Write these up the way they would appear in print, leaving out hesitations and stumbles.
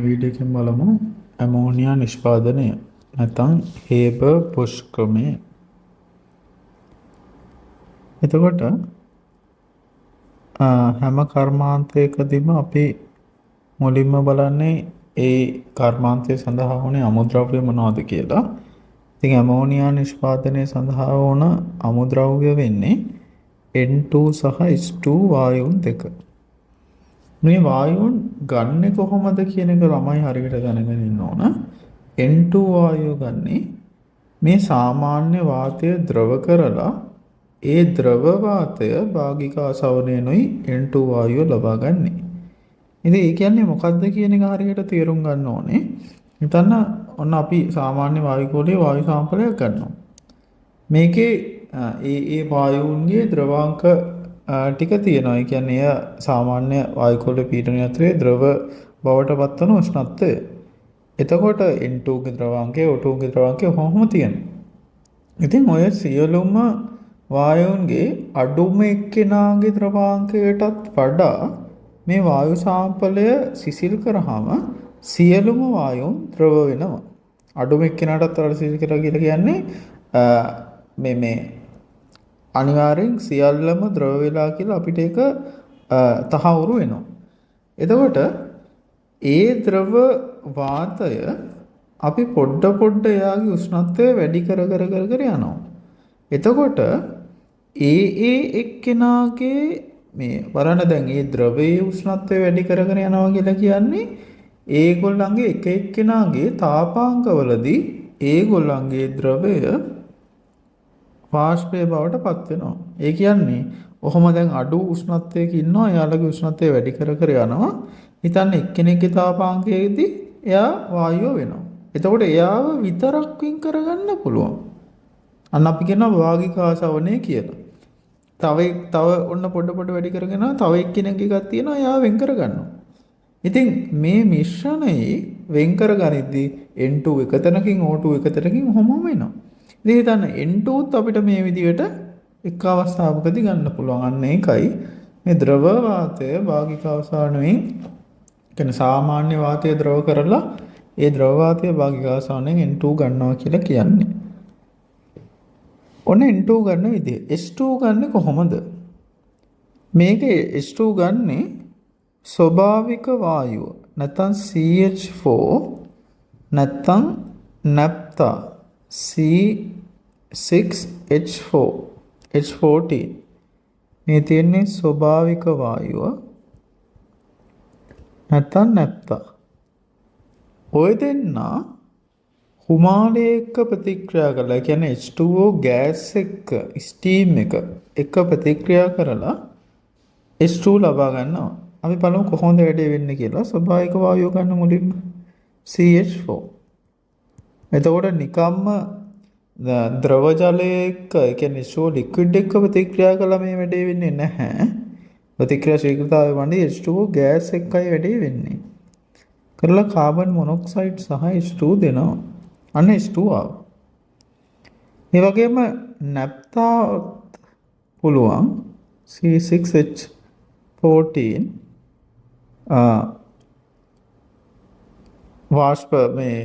Video එකෙන් බලමු ammonia නිෂ්පාදනය නැත්නම් හේබර් බුෂ් ක්‍රමය. එතකොට හැම කර්මාන්තයකදීම අපි මුලින්ම බලන්නේ ඒ කර්මාන්තය සඳහා වුණේ අමුද්‍රව්‍ය මොනවද කියලා. ඉතින් ඇමෝනියා නිෂ්පාදනය සඳහා වුණ අමුද්‍රව්‍ය වෙන්නේ N2 සහ H2 වායුන් දෙක. මේ වායුන් ගන්නෙ කොහොමද කියන එක ළමයි හරියට දැනගෙන ඉන්න ඕන. N2 වායුව ගන්නේ මේ සාමාන්‍ය වාතය ද්‍රව කරලා ඒ ද්‍රව වාතය භාගික ආසවණයෙන්ුයි N2 වායුව ලබා ගන්නෙ. ඉතින් ඒ කියන්නේ මොකද්ද කියන එක හරියට තේරුම් ගන්න ඕනේ. හිතන්න ඔන්න අපි සාමාන්‍ය වායු කෝලයේ වායු සාම්පලයක් ගන්නවා. මේකේ ඒ වායුන්ගේ ද්‍රවාංක ටික තියෙනවා. ඒ කියන්නේ එය සාමාන්‍ය වායු කෝලයේ පීඩන යන්ත්‍රයේ ද්‍රව බවට පත්වන උෂ්ණත්වය. එතකොට N2 ගේ ද්‍රවාංකය O2 ගේ ද්‍රවාංකය කොහොමද තියෙන්නේ? ඉතින් ඔය සියලුම වායුන්ගේ අඩුම එක්කෙනාගේ ද්‍රවාංකයටත් වඩා මේ වායු සාම්පලය සිසිල් කරාම සියලුම වායුන් ද්‍රව වෙනවා. අඩුම එක්කෙනාටත් වඩා සිසිල් කරලා කියලා කියන්නේ මේ අනිවාර්යෙන් සියල්ලම ද්‍රව වෙලා කියලා අපිට ඒක තහවුරු වෙනවා. එතකොට ඒ ද්‍රව වාතය අපි පොඩ එයාගේ උෂ්ණත්වය වැඩි කර යනවා. එතකොට ඒ එක්කෙනාගේ මේ බලන්න දැන් මේ ද්‍රවයේ උෂ්ණත්වය වැඩි කර යනවා කියලා කියන්නේ ඒගොල්ලන්ගේ එක එක්කෙනාගේ තාපාංකවලදී ඒගොල්ලන්ගේ ද්‍රවය වාෂ්පය බවට පත් වෙනවා. ඒ කියන්නේ ඔහොම දැන් අඩු උෂ්ණත්වයක ඉන්නවා එයාලගේ උෂ්ණත්වය වැඩි කර යනවා. හිතන්න එක්කෙනෙක්ගේ තාපාංකයේදී එයා වායුව වෙනවා. එතකොට එයාව විතරක් වින් කරගන්න පුළුවන්. අන්න අපි කියනවා වාගික ආසවණය කියලා. තව ඔන්න පොඩ වැඩි කරගෙන තව එක්කෙනෙක් එකක් තියෙනවා එයා වෙන් කරගන්නවා. ඉතින් මේ මිශ්‍රණයේ වෙන් කරගනිද්දී N2 එක තැනකින් O2 එක තැනකින් ඔහොම වෙනවා. ඉතින් හිතන්න N2ත් අපිට මේ විදිහට එක් අවස්ථාවකදී ගන්න පුළුවන්. අන්න ඒකයි මේ ද්‍රව වාතය භාගික අවසානයෙන් කියන්නේ සාමාන්‍ය වාතය ද්‍රව කරලා ඒ ද්‍රව වාතය භාගික අවසානයෙන් N2 ගන්නවා කියලා කියන්නේ. ඔන්න N2 ගන්න විදිය. H2 ගන්න කොහොමද? මේකේ H2 ගන්නේ ස්වභාවික වායුව නැත්නම් CH4 නැත්නම් නැප්තා C6H4 H14 මේ තියෙන්නේ ස්වභාවික වායුව නැත්නම් නැප්තා. ඔය දෙන්නා හුමාලය එක්ක ප්‍රතික්‍රියා කරලා කියන්නේ H2O ගෑස් එක්ක ස්ටීම් එක ප්‍රතික්‍රියා කරලා H2 ලබා ගන්නවා. අපි බලමු කොහොමද වැඩේ වෙන්නේ කියලා. ස්වභාවික වායුව ගන්න මුලින්ම CH4. එතකොට නිකම්ම ද්‍රව ජලය එක්ක ඒ කියන්නේ H2O ලික්විඩ් එක්ක ප්‍රතික්‍රියා කළා මේ වැඩේ වෙන්නේ නැහැ. ප්‍රතික්‍රියා ශීඝ්‍රතාවය වන්නේ H2O ගෑස් එක්කයි වැඩේ වෙන්නේ. කරලා කාබන් මොනොක්සයිඩ් සහ H2 දෙනවා. අන්න H2 ආවා. ඒ වගේම නැප්තා පුළුවන් C6H14 වාෂ්ප මේ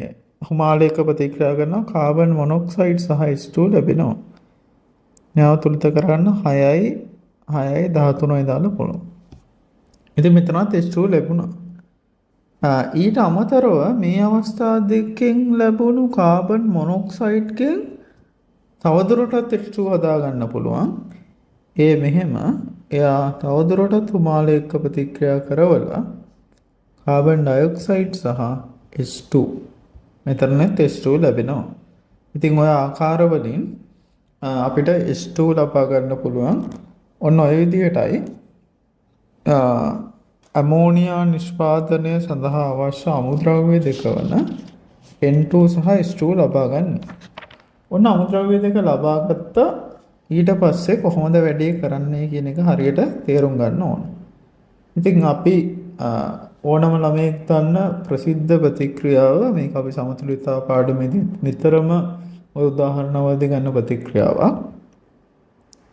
හුමාලයක ප්‍රතික්‍රියා කරන කාබන් මොනොක්සයිඩ් සහ H2 ලැබෙනවා. නැවතුලිත කරගන්න 6යි 13යි දාලා පුළුවන්. ඉතින් මෙතනත් H2 ලැබුණා. ඊට අමතරව මේ අවස්ථා දෙකෙන් ලැබුණු කාබන් මොනොක්සයිඩ්ගෙන් තවදුරටත් H2 හදා ගන්න පුළුවන්. ඒ මෙහෙම එයා තවදුරටත් හුමාලය එක්ක ප්‍රතික්‍රියා කරවලා කාබන් ඩයොක්සයිඩ් සහ H2 මෙතනත් H2 ලැබෙනවා. ඉතින් ඔය ආකාරවලින් අපිට H2 ලබා ගන්න පුළුවන්. ඔන්න ඔය විදිහටයි ඇමෝනියා නිෂ්පාදනය සඳහා අවශ්‍ය අමුද්‍රව්‍ය දෙක වන N2 සහ H2 ලබා ගන්න. ඔන්න අමුද්‍රව්‍ය දෙක ලබා ගත්ත ඊට පස්සේ කොහොමද වැඩේ කරන්නේ කියන එක හරියට තේරුම් ගන්න ඕන. ඉතින් අපි ඕනම ළමයෙක් දන්න ප්‍රසිද්ධ ප්‍රතික්‍රියාව මේක අපි සමතුලිතතාව පාඩමේදී නිතරම ඔය උදාහරණ වලදී ගන්න ප්‍රතික්‍රියාවක්.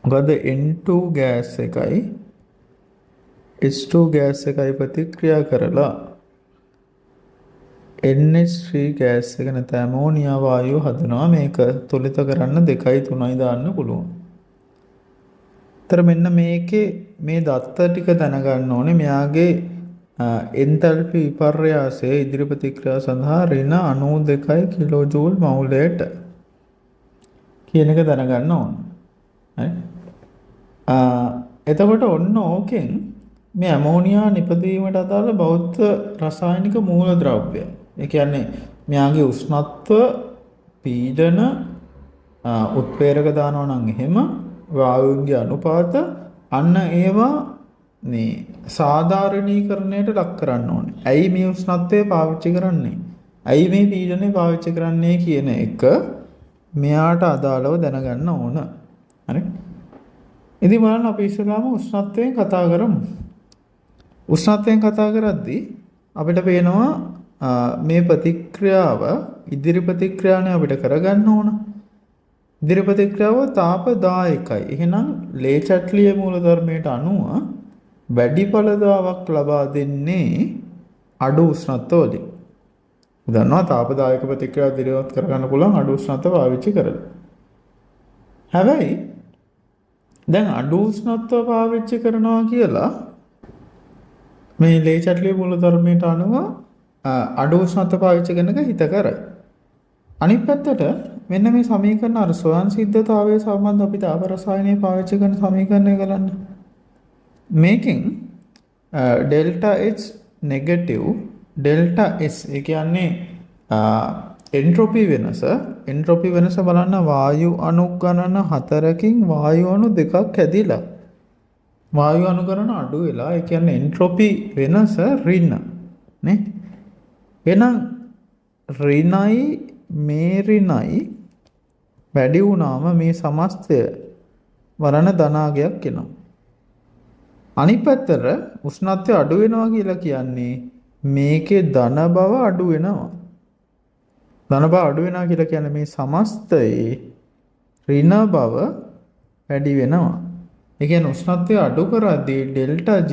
මොකද N2 ගෑස් එකයි H2 ගෑස් එකයි ප්‍රතික්‍රියා කරලා NH3 ගෑස් එක නැත්නම් ඇමෝනියා වායුව හදනවා. මේක තුලිත කරන්න 2යි 3යි දාන්න පුළුවන්. ତර මෙන්න මේකේ මේ දත්ත ටික දැනගන්න ඕනේ. මෙයාගේ එන්තල්පි විපර්යාසය ඉදිරි ප්‍රතික්‍රියාව සඳහා ඍණ 92 කිලෝජූල් මවුලයට කියන එක දැනගන්න ඕන. හරි. එතකොට ඔන්න ඕකෙන් මේ ඇමෝනියා නිපදවීමට අදාළ භෞත රසායනික මූලද්‍රව්‍ය. ඒ කියන්නේ මෙයාගේ උෂ්ණත්ව පීඩන උත්ප්‍රේරක දානවා නම් එහෙම වායුන්ගේ අනුපාත අන්න ඒවා මේ සාධාරණීකරණයට ලක් කරන්න ඕනේ. ඇයි මේ උෂ්ණත්වය පාවිච්චි කරන්නේ? ඇයි මේ පීඩනය පාවිච්චි කරන්නේ කියන එක මෙයාට අදාළව දැනගන්න ඕන. හරි. ඉතින් බලන්න අපි ඉස්සෙල්ලාම උෂ්ණත්වයෙන් කතා කරමු. උෂ්ණත්වයෙන් කතා කරද්දී අපිට පේනවා මේ ප්‍රතික්‍රියාව ඉදිරි ප්‍රතික්‍රියාවනේ අපිට කරගන්න ඕන. ඉදිරි ප්‍රතික්‍රියාව තාපදායකයි. එහෙනම් ලේ චැට්ලිය මූලධර්මයට අනුව වැඩි ඵලදාවක් ලබා දෙන්නේ අඩු උෂ්ණත්වවලින්. දන්නවා තාපදායක ප්‍රතික්‍රියාව දිරවත් කරගන්න පුළුවන් අඩු උෂ්ණත්ව පාවිච්චි කරලා. හැබැයි දැන් අඩු උෂ්ණත්ව පාවිච්චි කරනවා කියලා මේ ලේ චැට්ලිය මූලධර්මයට අනුව අඩු උෂ්ණත්ව පාවිච්චි කරන එක හිතකරයි. අනිත් පැත්තට මෙන්න මේ සමීකරණ අර ස්වයං සිද්ධතාවයේ සම්බන්ධ අපි තාප රසායනයේ පාවිච්චි කරන සමීකරණය ගලන්න. මේකෙන් delta H negative delta S ඒ කියන්නේ එන්ට්‍රොපි වෙනස බලන්න වායු අණු ගණන 4කින් වායු අණු 2ක් හැදිලා වායු අණු ගණන අඩු වෙලා ඒ කියන්නේ එන්ට්‍රොපි වෙනස ඍණ නේ එහෙනම් ඍණයි මේ ඍණයි වැඩි වුණාම මේ සමස්තය වරණ ධනාගයක් එනවා. අනිත් පැත්තට උෂ්ණත්වය අඩු වෙනවා කියලා කියන්නේ මේකේ ධන බව අඩු වෙනවා. ධන බව අඩු වෙනවා කියලා කියන්නේ මේ සමස්තයේ ඍණ බව වැඩි වෙනවා. ඒ කියන්නේ උෂ්ණත්වය අඩු කරද්දී ඩෙල්ටා G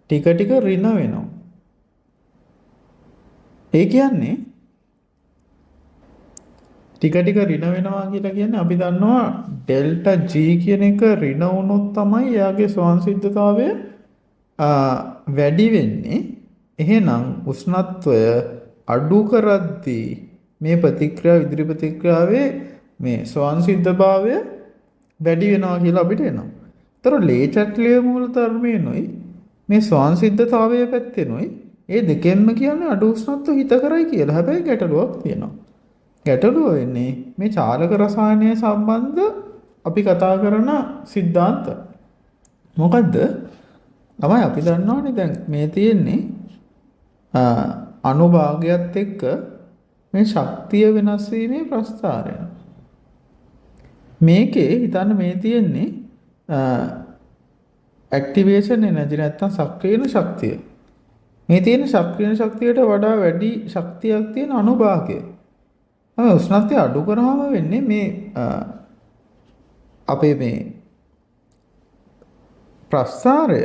ටික ටික ඍණ වෙනවා. ඒ කියන්නේ ටික ටික ඍණ වෙනවා කියලා කියන්නේ අපි දන්නවා ඩෙල්ටා G කියන එක ඍණ වුණොත් තමයි එයාගේ ස්වයංසිද්ධතාවය වැඩි වෙන්නේ. එහෙනම් උෂ්ණත්වය අඩු කරද්දී මේ ප්‍රතික්‍රියාව ඉදිරි ප්‍රතික්‍රියාවේ මේ ස්වයංසිද්ධභාවය වැඩි වෙනවා කියලා අපිට එනවා. ඒතර ලේ චැට්ලිය මූලධර්මයෙන්ුයි මේ ස්වයංසිද්ධතාවයේ පැත්තෙනුයි ඒ දෙකෙන්ම කියන්නේ අඩු උෂ්ණත්ව හිත කරයි කියලා. හැබැයි ගැටලුවක් තියෙනවා. ගැටලුව වෙන්නේ මේ චාලක රසායනය සම්බන්ධ අපි කතා කරන સિદ્ધාන්ත. මොකද්ද? තමයි අපි දන්නවනේ දැන් මේ තියෙන්නේ අනුභාගයත් එක්ක මේ ශක්තිය වෙනස් වීමේ ප්‍රස්ථාරය. මේකේ හිතන්න මේ තියෙන්නේ ඇක්ටිවේෂන් එනර්ජි නැත්තම් සක්‍රියන ශක්තිය. මේ තියෙන සක්‍රියන ශක්තියට වඩා වැඩි ශක්තියක් තියෙන අනුභාගය. උෂ්ණත්වය අඩු කරාම වෙන්නේ මේ අපේ මේ ප්‍රස්ථාරය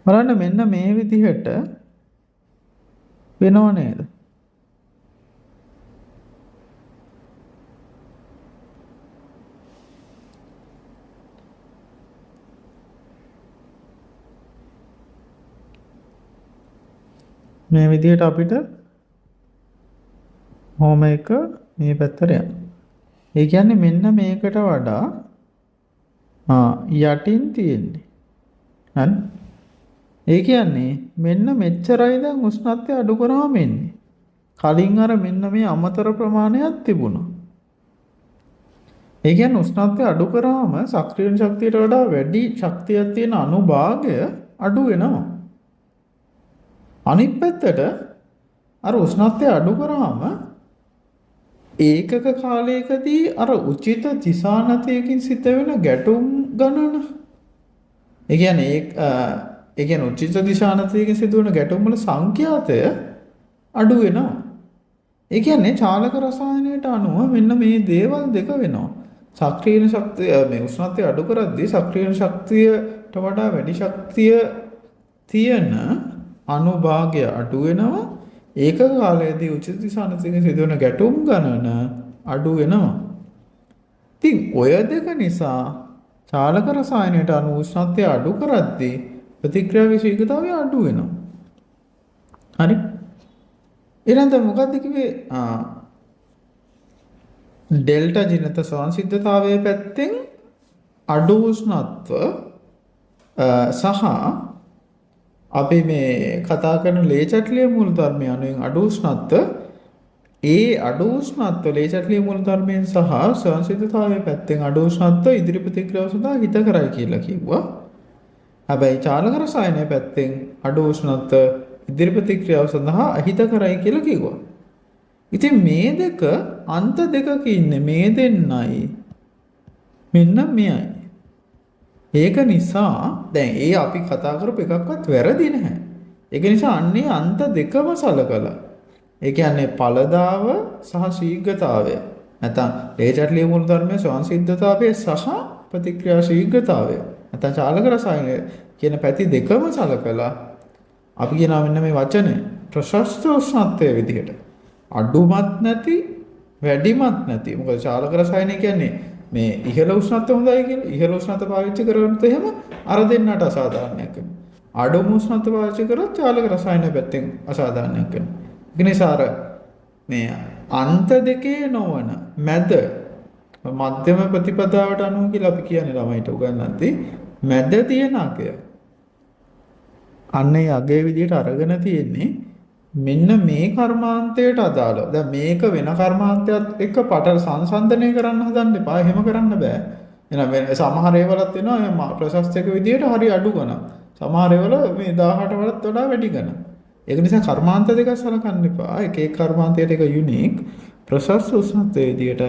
බලන්න මෙන්න මේ විදිහට වෙනව නේද? මේ විදිහට අපිට හෝම එක මේ පැත්තට යනවා. ඒ කියන්නේ මෙන්න මේකට වඩා යටින් තියෙන්නේ. හරි. ඒ කියන්නේ මෙන්න මෙච්චරයි දැන් උෂ්ණත්වය අඩු කරාම එන්නේ. කලින් අර මෙන්න මේ අමතර ප්‍රමාණයක් තිබුණා. ඒ කියන්නේ උෂ්ණත්වය අඩු කරාම සක්‍රියන ශක්තියට වඩා වැඩි ශක්තියක් තියෙන අනුභාගය අඩු වෙනවා. අනිත් පැත්තට අර උෂ්ණත්වය අඩු කරාම ඒකක කාලයකදී අර උචිත දිශානතයකින් සිද්ධ වෙන ගැටුම් ගණන ඒ කියන්නේ උචිත දිශානතයකින් සිදුවන ගැටුම් වල සංඛ්‍යාතය අඩු වෙනවා. ඒ කියන්නේ චාලක රසායනයට අනුව මෙන්න මේ දේවල් දෙක වෙනවා. සක්‍රීය ශක්තිය මේ උෂ්ණත්වය අඩු කරද්දී සක්‍රීය ශක්තියට වඩා වැඩි ශක්තිය තියෙන අනුභාගය අඩු වෙනවා. ඒක කාලයේදී උචිත දිශානතික සිදුවන ගැටුම් ගණන අඩු වෙනවා. ඉතින් ඔය දෙක නිසා චාලක රසායනයට අණු උෂ්ණත්වය අඩු කරද්දී ප්‍රතික්‍රියාවේ ශීඝ්‍රතාවය අඩු වෙනවා. හරි. ඊළඟට මොකක්ද කිව්වේ? ඩෙල්ටා ජනිත සංසිද්ධතාවයේ පැත්තෙන් අඩු උෂ්ණත්ව සහ අපි මේ කතා කරන ලේ චටලිය මූලධර්මය අනුවෙන් අඩු උෂ්ණත්ව ඒ අඩු උෂ්ණත්ව ලේ චටලිය මූලධර්මයෙන් සහ සංසිද්ධතාවයේ පැත්තෙන් අඩු උෂ්ණත්ව ඉදිරි ප්‍රතික්‍රියාව සඳහා හිත කරයි කියලා කිව්වා. හැබැයි චාලක රසායනයේ පැත්තෙන් අඩු උෂ්ණත්ව ඉදිරි ප්‍රතික්‍රියාව සඳහා අහිත කරයි කියලා කිව්වා. ඉතින් මේ දෙක අන්ත දෙකක ඉන්නේ මේ දෙන්නයි මෙන්න මෙයයි. ඒක නිසා දැන් ඒ අපි කතා කරපු එකක්වත් වැරදි නැහැ. ඒක නිසා අන්නේ අන්ත දෙකම සලකලා ඒ කියන්නේ ඵලදාව සහ ශීඝ්‍රතාවය නැත්නම් ලේචට්ලිය මූල ධර්මයේ සංසිද්ධතාවය සහ ප්‍රතික්‍රියා ශීඝ්‍රතාවය නැත්නම් චාලක රසායන කියන පැති දෙකම සලකලා අපි කියනවා මෙන්න මේ වචනේ ප්‍රශස්ත උෂ්ණත්වයේ විදිහට අඩුමත් නැති වැඩිමත් නැති. මොකද චාලක රසායන කියන්නේ මේ ඉහළ උෂ්ණත්වය හොඳයි කියලා. ඉහළ උෂ්ණත්වය පාවිච්චි කරනකොට එහෙම අර දෙන්නට අසාධාරණයක් වෙනවා. අඩුම උෂ්ණත්වය පාවිච්චි කරොත් චාලක රසායන පැත්තෙන් අසාධාරණයක් වෙනවා. ඒ නිසා අර මේ අන්ත දෙකේ නොවන මැද මධ්‍යම ප්‍රතිපදාවට අනුව කියලා අපි කියන්නේ ළමයිට උගන්වද්දී මැද තියෙන අගය. අන්නේ අගයේ විදිහට අරගෙන තියෙන්නේ මෙන්න මේ කර්මාන්තයට අදාළව. දැන් මේක වෙන කර්මාන්තයත් එක්ක පටල සංසන්දනය කරන්න හදන්න එපා. එහෙම කරන්න බෑ. එහෙනම් සමහර ඒවලත් වෙනවා ප්‍රශස්තක විදියට හරි අඩු ගණන්. සමහර ඒවල මේ 18 වලත් වඩා වැඩි ගණන්. ඒක නිසා කර්මාන්ත දෙක සලකන්න එපා. එක එක කර්මාන්තයට එක යුනික් ප්‍රශස්ත උෂ්ණත්වයේ විදියට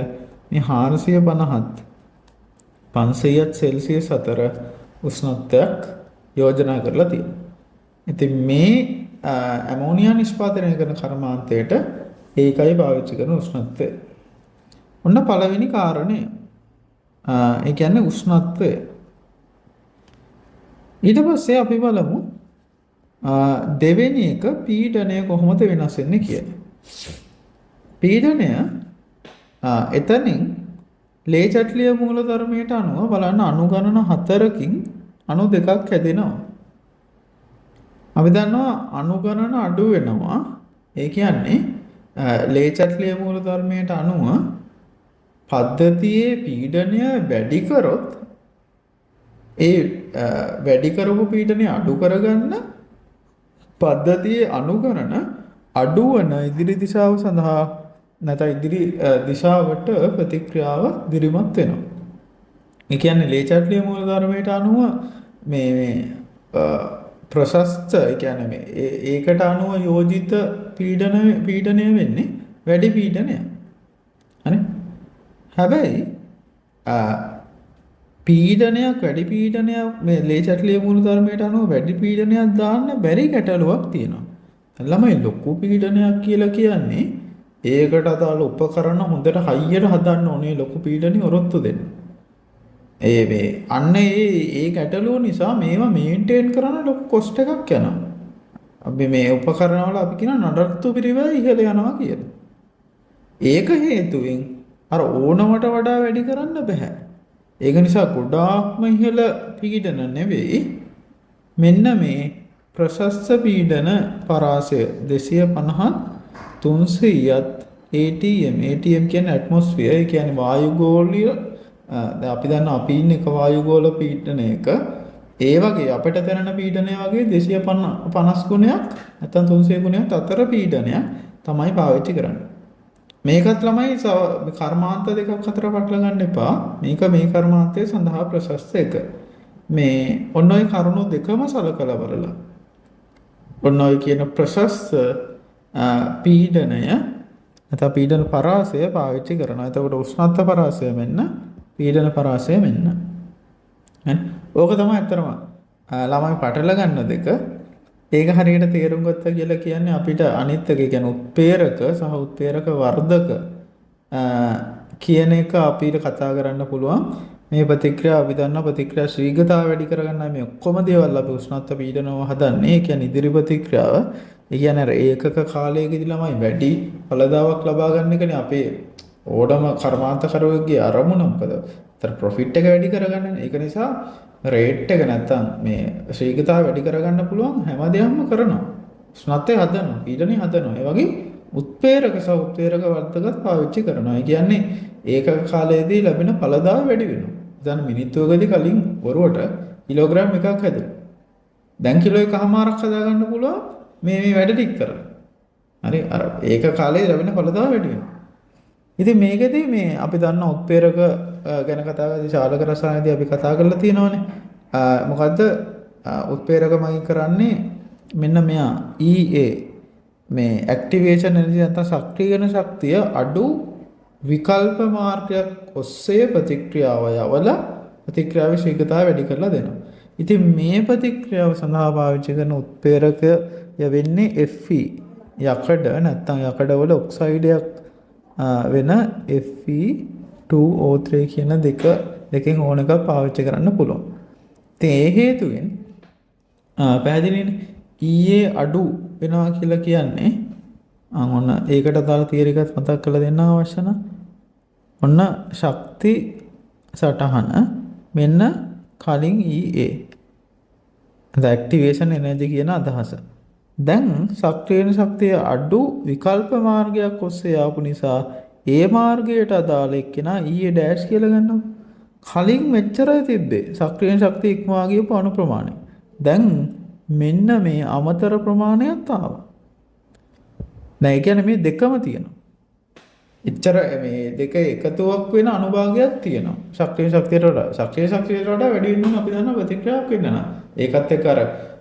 මේ 450ත් 500ත් සෙල්සියස් අතර උෂ්ණත්වයක් යෝජනා කරලා තියෙනවා. ඉතින් මේ ඇමෝනියා නිෂ්පාදනය කරන කර්මාන්තයට ඒකයි පාවිච්චි කරන උෂ්ණත්වය. ඔන්න පළවෙනි කාරණය. ඒ කියන්නේ උෂ්ණත්වය. ඊට පස්සේ අපි බලමු දෙවෙනි එක පීඩනය කොහොමද වෙනස් වෙන්නේ කියලා. පීඩනය එතනින් ලේ චට්ලිය මූල ධර්මයට අනුව බලන්න අණු ගණන 4කින් අණු දෙකක් හැදෙනවා. අපි දන්නවා අණු ගණන අඩු වෙනවා. ඒ කියන්නේ ලේ චට්ලිය මූල ධර්මයට අනුව පද්ධතියේ පීඩනය වැඩි කරොත් ඒ වැඩි කරපු පීඩනය අඩු කරගන්න පද්ධතියේ අණු ගණන අඩු වන ඉදිරි දිශාව සඳහා නැත්නම් ඉදිරි දිශාවට ප්‍රතික්‍රියාව දිරිමත් වෙනවා. ඒ කියන්නේ ලේ චට්ලිය මූල ධර්මයට අනුව මේ ප්‍රශස්ත ඒ කියන්නේ මේ ඒකට අනුව යෝජිත පීඩනය වෙන්නේ වැඩි පීඩනය. හරි? හැබැයි පීඩනයක් වැඩි පීඩනයක් මේ ලේ චට්ලිය මූල ධර්මයට අනුව වැඩි පීඩනයක් දාන්න බැරි ගැටලුවක් තියෙනවා. ළමයි ලොකු පීඩනයක් කියලා කියන්නේ ඒකට අදාළ උපකරණ හොඳට හයියට හදන්න ඕනේ ලොකු පීඩනෙ ඔරොත්තු දෙන්න. අන්න ඒ ගැටලුව නිසා මේවා මේන්ටේන් කරන්න ලොකු කොස්ට් එකක් යනවා. අපි මේ උපකරණවල අපි කියන නඩත්තු පිරිවැය ඉහළ යනවා කියලා. ඒක හේතුවෙන් අර ඕනවට වඩා වැඩි කරන්න බෑ. ඒක නිසා ගොඩාක්ම ඉහළ පීඩන නෙවෙයි මෙන්න මේ ප්‍රශස්ත පීඩන පරාසය 250ත් 300ත් ATM කියන්නේ ඇට්මොස්ෆියර්. ඒ කියන්නේ වායුගෝලීය දැන් අපි දන්න අපි ඉන්නේ එක වායුගෝල පීඩනයක ඒ වගේ අපිට දැනෙන පීඩනය වගේ 250 ගුණයක් නැත්නම් 300 ගුණයක් අතර පීඩනයක් තමයි පාවිච්චි කරන්නේ. මේකත් ළමයි කර්මාන්ත දෙකක් අතර පටල ගන්න එපා. මේක මේ කර්මාන්තයේ සඳහා ප්‍රශස්ත එක. මේ ඔන්න ඔය කරුණු දෙකම සලකලා බලලා ඔන්න ඔය කියන ප්‍රශස්ත පීඩනය නැත්නම් පීඩන පරාසය පාවිච්චි කරනවා. එතකොට උෂ්ණත්ව පරාසය මෙන්න පීඩන පරාසය මෙන්න. ඕක තමයි අත්‍තරම ළමයි පටල ගන්න දෙක. ඒක හරියට තේරුම් ගත්තා කියලා කියන්නේ අපිට අනිත් එක කියන්නේ උත්ප්‍රේරක සහ උත්ප්‍රේරක වර්ධක කියන එක අපිට කතා කරන්න පුළුවන් මේ ප්‍රතික්‍රියා අපි දන්න ප්‍රතික්‍රියා ශීඝ්‍රතාව වැඩි කරගන්න මේ ඔක්කොම දේවල් අපි උෂ්ණත්ව පීඩනව හදන්නේ. ඒ කියන්නේ ඉදිරි ප්‍රතික්‍රියාව. ඒ කියන්නේ අර ඒකක කාලයකදී ළමයි වැඩි ඵලදාවක් ලබා ගන්න එකනේ අපේ ඕඩම කර්මාන්තකරුවෙක්ගේ අරමුණ මොකද? ඒතර ප්‍රොෆිට් එක වැඩි කරගන්නනේ. ඒක නිසා රේට් එක නැත්තම් මේ ශීඝ්‍රතාව වැඩි කරගන්න පුළුවන් හැමදේම කරනවා. උෂ්ණත්වය හදනවා, පීඩනය හදනවා. ඒ වගේ උත්ප්‍රේරක සහ උත්ප්‍රේරක වර්ධකත් පාවිච්චි කරනවා. ඒ කියන්නේ ඒකක කාලයේදී ලැබෙන ඵලදාව වැඩි වෙනවා. දැන් මිනිත්තුවකදී කලින් වරුවට කිලෝග්‍රෑම් එකක් හැදුවා. දැන් කිලෝ එකමාරක් හදා ගන්න පුළුවන් මේ වැඩ ටික කරලා. හරි අර ඒක කාලේ ලැබෙන ඵලදාව වැඩි වෙනවා. ඉතින් මේකෙදී මේ අපි දන්න උත්ප්‍රේරක ගැන කතා කරද්දී ශාලක රසායනයේදී අපි කතා කරලා තියෙනවානේ. මොකද්ද උත්ප්‍රේරක මගින් කරන්නේ මෙන්න මෙයා EA මේ ඇක්ටිවේෂන් එනර්ජි නැත්නම් සක්‍රීයන ශක්තිය අඩු විකල්ප මාර්ගයක් ඔස්සේ ප්‍රතික්‍රියාව යවලා ප්‍රතික්‍රියාවේ ශීඝ්‍රතාවය වැඩි කරලා දෙනවා. ඉතින් මේ ප්‍රතික්‍රියාව සඳහා පාවිච්චි කරන උත්ප්‍රේරකය වෙන්නේ Fe යකඩ නැත්නම් යකඩවල ඔක්සයිඩයක් වෙන Fe2O3 කියන දෙකෙන් ඕන එකක් පාවිච්චි කරන්න පුළුවන්. ඉතින් ඒ හේතුවෙන් පැහැදිලිනේ ඊයේ අඩු වෙනවා කියලා කියන්නේ ඔන්න ඒකට දාලා තියරි එකත් මතක් කරලා දෙන්න අවශ්‍ය නම් ඔන්න ශක්ති සටහන මෙන්න කලින් EA the activation energy කියන අදහස. දැන් සක්‍රීය ශක්තිය අඩු විකල්ප මාර්ගයක් ඔස්සේ ආපු නිසා ඒ මාර්ගයට අදාළ එක්කෙනා EA dash කියලා ගන්නවා. කලින් මෙච්චරයි තිබ්බේ සක්‍රීය ශක්තිය ඉක්මවා ගියපු අණු ප්‍රමාණය. දැන් මෙන්න මේ අමතර ප්‍රමාණයක් ආවා. දැන් ඒ කියන්නේ මේ දෙකම තියෙනවා. එච්චර මේ දෙක එකතුවක් වෙන අනුභාගයක් තියෙනවා. ශක්‍රීය ශක්තියට වඩා ශක්‍රීය ශක්තියට වඩා වැඩි වෙනවා අපි දන්නා ප්‍රතික්‍රියාවක් වෙන්න නම්. ඒකත් එක්ක අර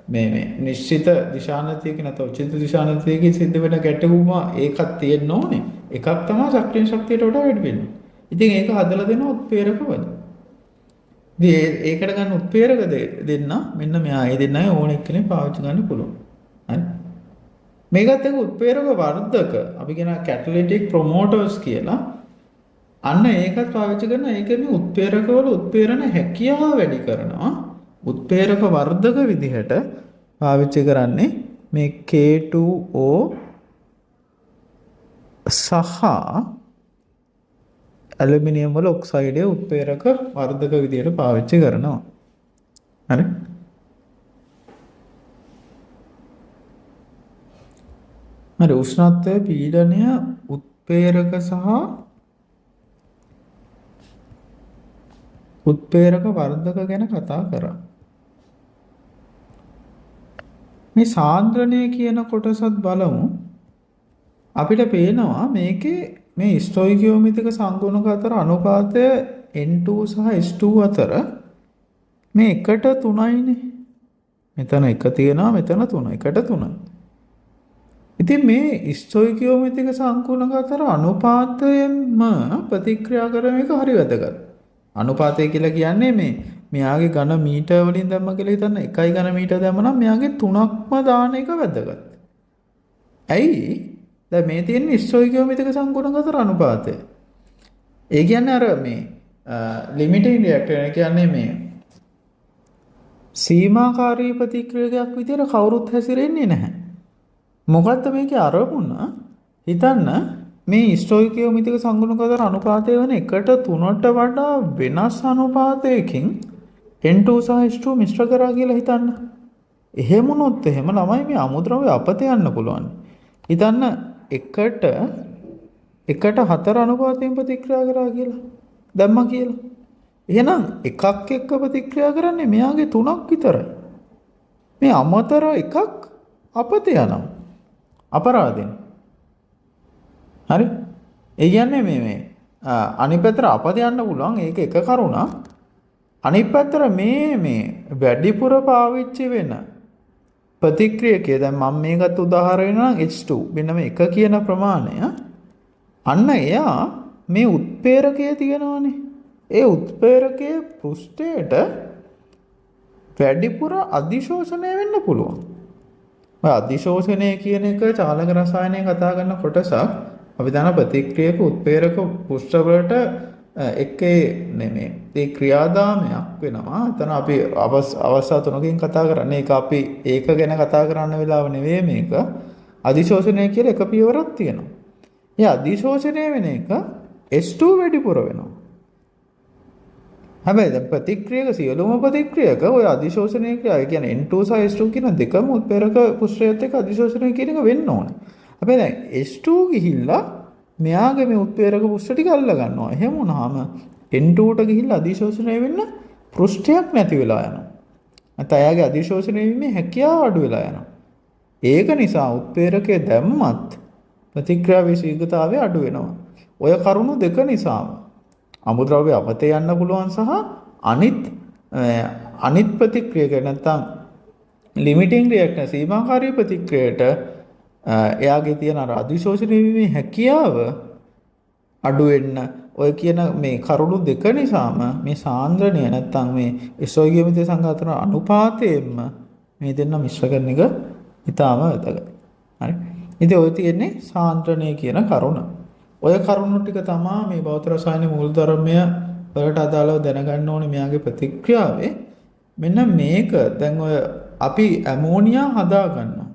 මේ නිශ්චිත දිශානතියක නැත්නම් උචිත දිශානතියකින් සිද්ධ වෙන ගැටුම ඒකත් තියෙන්න ඕනේ. එකක් තමයි ශක්‍රීය ශක්තියට වඩා වැඩි වෙන්නේ. ඉතින් ඒක හදලා දෙන උත්ප්‍රේරක වල. ඉතින් ඒකට ගන්න උත්ප්‍රේරක දෙන්න මෙන්න මෙයා ඒ දෙන්නයි ඕන එක්කෙනෙක් පාවිච්චි ගන්න පුළුවන්. හරි. මේකත් එක්ක උත්ප්‍රේරක වර්ධක අපි කියන කැටලිටික් ප්‍රොමෝටර්ස් කියලා අන්න ඒකත් පාවිච්චි කරන ඒකෙම උත්ප්‍රේරක වල උත්ප්‍රේරණ හැකියාව වැඩි කරනවා. උත්ප්‍රේරක වර්ධක විදිහට පාවිච්චි කරන්නේ මේ K2O සහ ඇලුමිනියම් වල ඔක්සයිඩය උත්ප්‍රේරක වර්ධක විදිහට පාවිච්චි කරනවා. හරි. හරි උෂ්ණත්වය පීඩනය උත්ප්‍රේරක සහ උත්ප්‍රේරක වර්ධක ගැන කතා කරා. මේ සාන්ද්‍රණය කියන කොටසත් බලමු. අපිට පේනවා මේකේ මේ ස්ටොයිකියෝමිතික සංගුණක අතර අනුපාතය N2 සහ S2 අතර මේ 1:3යිනේ. මෙතන 1 තියෙනවා මෙතන 3. 1:3. ඉතින් මේ ස්ටොයිකියෝමිතික සංගුණක අතර අනුපාතයෙන්ම ප්‍රතික්‍රියා කරන එක හරි වැදගත්. අනුපාතය කියලා කියන්නේ මෙයාගේ ඝන මීටර වලින් දැම්ම කියලා හිතන්න 1 ඝන මීටර දැම්ම නම් මෙයාගේ 3ක්ම දාන එක වැදගත්. ඇයි? දැන් මේ තියෙන ස්ටොයිකියෝමිතික සංගුණක අතර අනුපාතය. ඒ කියන්නේ අර මේ ලිමිටින් රියැක්ටර් කියන්නේ මේ සීමාකාරී ප්‍රතික්‍රියාවක් විදිහට කවුරුත් හැසිරෙන්නේ නැහැ. මොකද්ද මේකේ අරමුණ? හිතන්න මේ ස්ටොයිකියෝමිතික සංගුණක අතර අනුපාතය වෙන 1:3ට වඩා වෙනස් අනුපාතයකින් N2 සහ S2 මිශ්‍ර කරා කියලා හිතන්න. එහෙම වුණොත් එහෙම ළමයි මේ අමුද්‍රව්‍ය අපත යන්න පුළුවන්. හිතන්න 1:4 අනුපාතයෙන් ප්‍රතික්‍රියා කරා කියලා. දැම්මා කියලා. එහෙනම් එකක් එක්ක ප්‍රතික්‍රියා කරන්නේ මෙයාගේ 3ක් විතරයි. මේ අමතර එකක් අපත යනවා. අපරාධෙන්. හරි? ඒ කියන්නේ මේ අනිත් පැත්තට අපත යන්න පුළුවන්. ඒක එක කරුණක්. අනිත් පැත්තට මේ වැඩිපුර පාවිච්චි වෙන ප්‍රතික්‍රියකයේ දැන් මම මේකට උදාහරණ නම් H2 මෙන්න මේ 1 කියන ප්‍රමාණය අන්න එයා මේ උත්ප්‍රේරකයේ තියෙනවානේ. ඒ උත්ප්‍රේරකයේ පෘෂ්ඨයට වැඩිපුර අධිශෝෂණය වෙන්න පුළුවන්. ඔය අධිශෝෂණය කියන එක චාලක රසායනයේ කතා කරන කොටසක් අපි දන්න ප්‍රතික්‍රියක උත්ප්‍රේරක පෘෂ්ඨ වලට එක්කේ නෙමෙයි. ඒ ක්‍රියාදාමයක් වෙනවා. එතන අපි අවස්ථා තුනකින් කතා කරන්නේ. ඒක අපි ඒක ගැන කතා කරන්න වෙලාව නෙවෙයි මේක. අධිශෝෂණය කියලා එක පියවරක් තියෙනවා. ඒ අධිශෝෂණය වෙන එක S2 වැඩිපුර වෙනවා. හැබැයි දැන් ප්‍රතික්‍රියක සියලුම ප්‍රතික්‍රියක ඔය අධිශෝෂණය ක්‍රියාව, ඒ කියන්නේ N2 සහ S2 කියන දෙකම උත්ප්‍රේරක පුෂ්ඨයත් එක්ක අධිශෝෂණය කියන එක වෙන්න ඕනේ. හැබැයි දැන් S2 ගිහිල්ලා මෙයාගේ මේ උත්ප්‍රේරක පුෂ්ඨ ටික අල්ල ගන්නවා. එහෙම වුණාම N2ට ගිහිල්ලා අධිශෝෂණය වෙන්න පෘෂ්ඨයක් නැති වෙලා යනවා. නැත්නම් එයාගේ අධිශෝෂණය වීමේ හැකියාව අඩු වෙලා යනවා. ඒක නිසා උත්ප්‍රේරකයේ දැම්මත් ප්‍රතික්‍රියාවේ ශීඝ්‍රතාවය අඩු වෙනවා. ඔය කරුණු දෙක නිසාම අමුද්‍රව්‍ය අපතේ යන්න පුළුවන් සහ අනිත් ප්‍රතික්‍රියක නැත්නම් ලිමිටින් රියැක්ටර් සීමාකාරී ප්‍රතික්‍රියයට එයාගේ තියෙන අර අධිශෝෂණය වීමේ හැකියාව අඩු වෙන්න ඔය කියන මේ කරුණු දෙක නිසාම මේ සාන්ද්‍රණය නැත්නම් මේ ස්ටොයිකියෝමෙත්‍රි සංඝාතන අනුපාතයෙන්ම මේ දෙන්න මිශ්‍ර කරන එක ඉතාම වැදගත්. හරි. ඉතින් ඔය තියෙන්නේ සාන්ද්‍රණය කියන කරුණ. ඔය කරුණු ටික තමයි මේ භෞතික රසායන මූලධර්මය වලට අදාළව දැනගන්න ඕනේ මෙයාගේ ප්‍රතික්‍රියාවේ. මෙන්න මේක දැන් ඔය අපි ඇමෝනියා හදා ගන්නවා.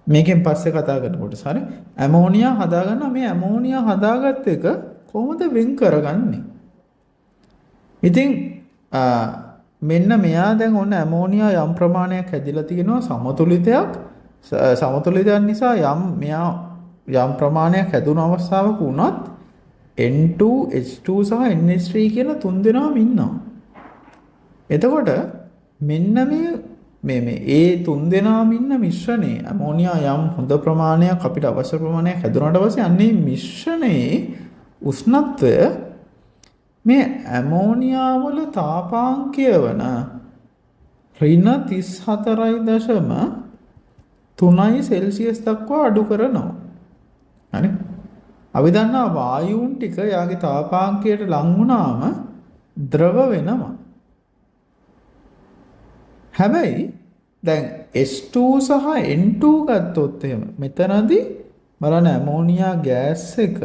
මේකෙන් පස්සේ කතා කරනකොට හරි ඇමෝනියා හදා ගන්න මේ ඇමෝනියා හදාගත්ත එක කොහොමද වෙන් කරගන්නේ? ඉතින් මෙන්න මෙයා දැන් ඔන්න ඇමෝනියා යම් ප්‍රමාණයක් හැදිලා තියෙනවා සමතුලිතයන් නිසා මෙයා යම් ප්‍රමාණයක් හැදුණු අවස්ථාවක වුණත් N2 H2 සහ NH3 කියන තුන් දෙනාම ඉන්නවා. එතකොට මෙන්න මේ ඒ තුන් දෙනාම ඉන්න මිශ්‍රණේ ඇමෝනියා යම් හොඳ ප්‍රමාණයක් අපිට අවශ්‍ය ප්‍රමාණයක් හැදුනට පස්සේ අන්නේ මිශ්‍රණයේ උෂ්ණත්වය මේ ඇමෝනියා වල තාපාංකය වන -34.3 සෙල්සියස් දක්වා අඩු කරනවා. හරි. අපි දන්නා වායුන් ටික යාගේ තාපාංකයට ලං වුණාම ද්‍රව වෙනවා. හැබැයි දැන් S2 සහ N2 ගත්තොත් එහෙම මෙතනදී බලන්න ඇමෝනියා ගෑස් එක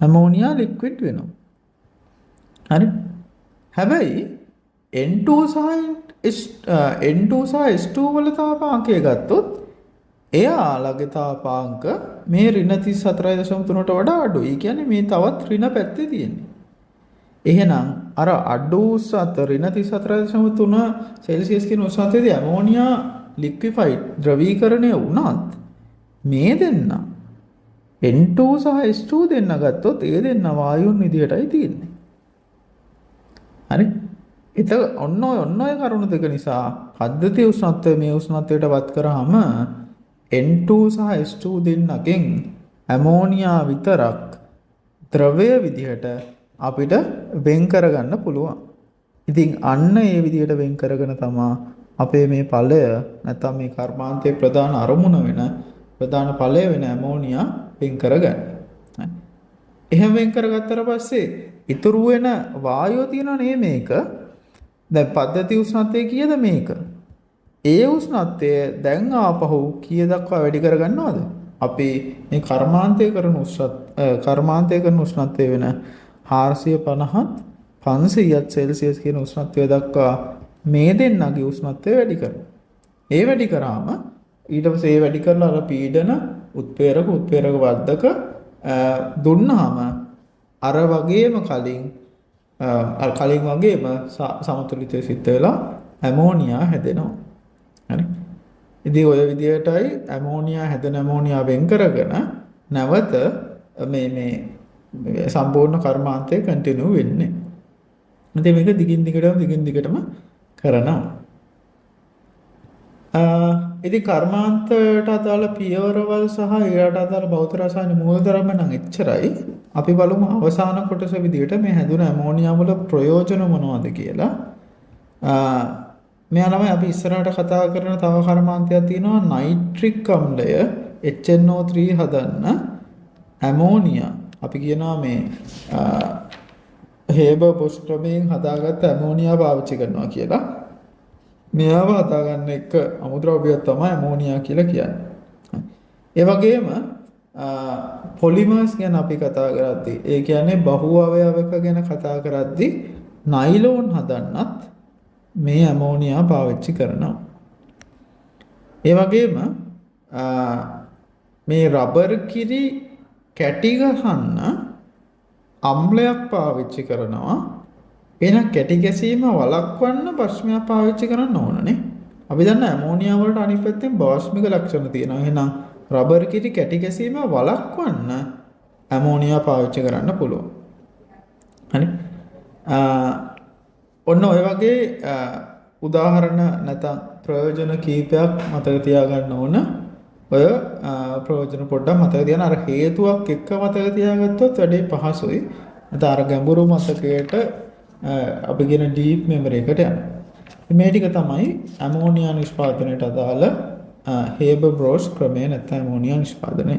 ඇමෝනියා ලික්විඩ් වෙනවා. හරි. හැබැයි N2 සහ S2 වල තාපාංකය ගත්තොත් එයාලගේ තාපාංක මේ -34.3ට වඩා අඩුයි. ඒ කියන්නේ මේ තවත් ඍණ පැත්තේ තියෙන්නේ. එහෙනම් අර අඩු උෂ්ණත -34.3 සෙල්සියස් කියන උෂ්ණතයේදී ඇමෝනියා ලික්විෆයිඩ් ද්‍රවීකරණය වුණත් මේ දෙන්න N2 සහ S2 දෙන්න ගත්තොත් ඒ දෙන්න වායුන් විදියටයි තියෙන්නේ. හරි. ඔන්න ඔය කරුණු දෙක නිසා පද්ධතිය උෂ්ණත්වය මේ උෂ්ණත්වයට වත් කරාම N2 සහ S2 දෙන්නගෙන් ඇමෝනියා විතරක් ද්‍රවය විදිහට අපිට වෙන් කරගන්න පුළුවන්. ඉතින් අන්න ඒ විදිහට වෙන් කරගෙන තමයි අපේ මේ ඵලය නැත්නම් මේ කර්මාන්තයේ ප්‍රධාන අරමුණ වෙන ප්‍රධාන ඵලය වෙන ඇමෝනියා වෙන් කරගන්නේ. එහෙම වෙන් කරගත්තට පස්සේ ඉතුරු වෙන වායුව තියෙනනේ මේක. දැන් පද්ධති උෂ්ණත්වය කීයද මේක? ඒ උෂ්ණත්වය දැන් ආපහු කීය දක්වා වැඩි කරගන්නවද? අපි මේ කර්මාන්තය කරන උෂ්ණත්වය වෙන 450ත් 500ත් සෙල්සියස් කියන උෂ්ණත්වය දක්වා මේ දෙන්නගේ උෂ්ණත්වය වැඩි කරනවා. ඒ වැඩි කරාම ඊට පස්සේ ඒ වැඩි කරලා අර පීඩන උත්ප්‍රේරක වර්ධක දුන්නාම අර වගේම කලින් වගේම සමතුලිතව සිද්ධ වෙලා ඇමෝනියා හැදෙනවා. හරි. ඉතින් ඔය විදිහටයි ඇමෝනියා හැදෙන ඇමෝනියා වෙන් කරගෙන නැවත මේ සම්පූර්ණ කර්මාන්තය කන්ටිනියු වෙන්නේ. ඉතින් මේක දිගින් දිගටම කරනවා. ඉතින් කර්මාන්තයට අදාළ පියවරවල් සහ ඒකට අදාළ භෞතික රසායන මූලධර්ම නම් එච්චරයි. අපි බලමු අවසාන කොටස විදිහට මේ හැදුන ඇමෝනියා වල ප්‍රයෝජන මොනවද කියලා. මෙයා ළමයි අපි ඉස්සරහට කතා කරන තව කර්මාන්තයක් තියෙනවා නයිට්‍රික් අම්ලය HNO3 හදන්න ඇමෝනියා. අපි කියනවා මේ හේබර් බොෂ් ක්‍රමයෙන් හදාගත්ත ඇමෝනියා පාවිච්චි කරනවා කියලා. මෙයාව හදාගන්න එක අමුද්‍රව්‍යයක් තමයි ඇමෝනියා කියලා කියන්නේ. ඒ වගේම පොලිමර්ස් ගැන අපි කතා කරද්දී ඒ කියන්නේ බහු අවයවක ගැන කතා කරද්දී නයිලෝන් හදන්නත් මේ ඇමෝනියා පාවිච්චි කරනවා. ඒ වගේම මේ රබර් කිරි කැටි ගහන්න අම්ලයක් පාවිච්චි කරනවා. එහෙනම් කැටි ගැසීම වළක්වන්න භස්මයක් පාවිච්චි කරන්න ඕනනේ. අපි දන්න ඇමෝනියා වලට අනිත් පැත්තෙන් භාෂ්මික ලක්ෂණ තියෙනවා. එහෙනම් රබර් කිරි කැටි ගැසීම වළක්වන්න ඇමෝනියා පාවිච්චි කරන්න පුළුවන්. හරි. ඔන්න ඔය වගේ උදාහරණ නැත්නම් ප්‍රයෝජන කීපයක් මතක තියාගන්න ඕන. ඔය ප්‍රයෝජන පොඩ්ඩක් මතක තියාගන්න. අර හේතුවක් එක්ක මතක තියාගත්තොත් වැඩේ පහසුයි. නැත්නම් අර ගැඹුරු මතකයට අපි කියන ඩීප් මෙමරි එකට යනවා. මේ ටික තමයි ඇමෝනියා නිෂ්පාදනයට අදාළ හේබර් බ්‍රෝස් ක්‍රමය නැත්නම් ඇමෝනියා නිෂ්පාදනය.